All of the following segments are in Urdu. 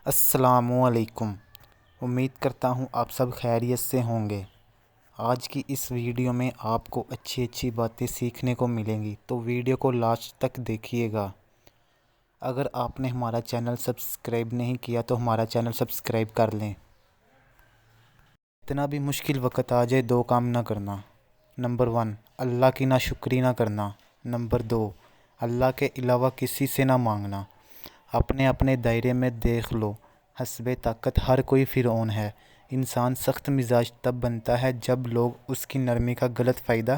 السلام علیکم۔ امید کرتا ہوں آپ سب خیریت سے ہوں گے۔ آج کی اس ویڈیو میں آپ کو اچھی باتیں سیکھنے کو ملیں گی، تو ویڈیو کو لاسٹ تک دیکھیے گا۔ اگر آپ نے ہمارا چینل سبسکرائب نہیں کیا تو ہمارا چینل سبسکرائب کر لیں۔ اتنا بھی مشکل وقت آ جائے دو کام نہ کرنا۔ نمبر 1، اللہ کی ناشکری نہ کرنا۔ نمبر 2، اللہ کے علاوہ کسی سے نہ مانگنا۔ اپنے دائرے میں دیکھ لو، حسب طاقت ہر کوئی فرعون ہے۔ انسان سخت مزاج تب بنتا ہے جب لوگ اس کی نرمی کا غلط فائدہ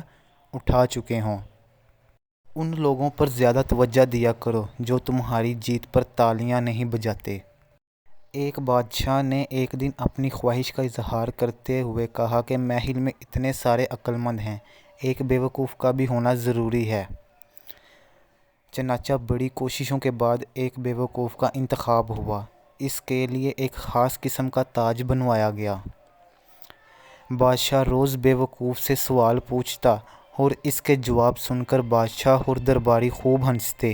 اٹھا چکے ہوں۔ ان لوگوں پر زیادہ توجہ دیا کرو جو تمہاری جیت پر تالیاں نہیں بجاتے۔ ایک بادشاہ نے ایک دن اپنی خواہش کا اظہار کرتے ہوئے کہا کہ محل میں اتنے سارے عقل مند ہیں، ایک بیوقوف کا بھی ہونا ضروری ہے۔ چنانچہ بڑی کوششوں کے بعد ایک بیوقوف کا انتخاب ہوا۔ اس کے لیے ایک خاص قسم کا تاج بنوایا گیا۔ بادشاہ روز بیوقوف سے سوال پوچھتا اور اس کے جواب سن کر بادشاہ اور درباری خوب ہنستے۔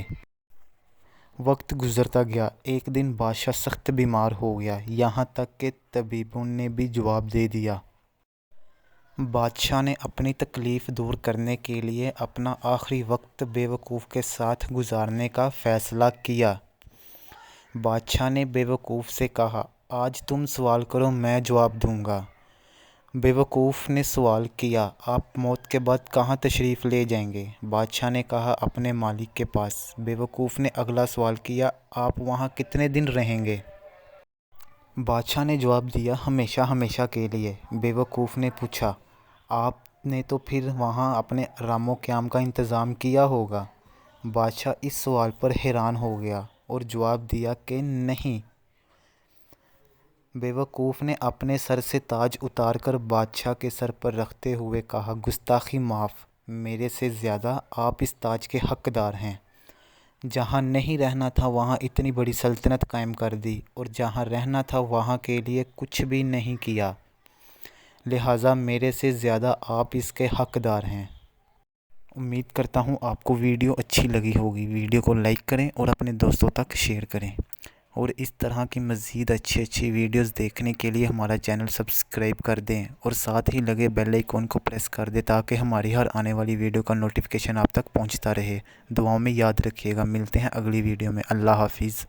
وقت گزرتا گیا۔ ایک دن بادشاہ سخت بیمار ہو گیا، یہاں تک کہ طبیبوں نے بھی جواب دے دیا۔ بادشاہ نے اپنی تکلیف دور کرنے کے لیے اپنا آخری وقت بیوقوف کے ساتھ گزارنے کا فیصلہ کیا۔ بادشاہ نے بیوقوف سے کہا، آج تم سوال کرو، میں جواب دوں گا۔ بیوقوف نے سوال کیا، آپ موت کے بعد کہاں تشریف لے جائیں گے؟ بادشاہ نے کہا، اپنے مالک کے پاس۔ بیوقوف نے اگلا سوال کیا، آپ وہاں کتنے دن رہیں گے؟ بادشاہ نے جواب دیا، ہمیشہ کے لیے۔ بیوقوف نے پوچھا، آپ نے تو پھر وہاں اپنے آرام و قیام کا انتظام کیا ہوگا؟ بادشاہ اس سوال پر حیران ہو گیا اور جواب دیا کہ نہیں۔ بیوقوف نے اپنے سر سے تاج اتار کر بادشاہ کے سر پر رکھتے ہوئے کہا، گستاخی معاف، میرے سے زیادہ آپ اس تاج کے حقدار ہیں۔ جہاں نہیں رہنا تھا وہاں اتنی بڑی سلطنت قائم کر دی، اور جہاں رہنا تھا وہاں کے لیے کچھ بھی نہیں کیا، لہٰذا میرے سے زیادہ آپ اس کے حقدار ہیں۔ امید کرتا ہوں آپ کو ویڈیو اچھی لگی ہوگی۔ ویڈیو کو لائک کریں اور اپنے دوستوں تک شیئر کریں، اور اس طرح کی مزید اچھی ویڈیوز دیکھنے کے لیے ہمارا چینل سبسکرائب کر دیں اور ساتھ ہی لگے بیل آئیکن کو پریس کر دیں تاکہ ہماری ہر آنے والی ویڈیو کا نوٹیفیکیشن آپ تک پہنچتا رہے۔ دعاؤں میں یاد رکھیے گا۔ ملتے ہیں اگلی ویڈیو میں۔ اللہ حافظ۔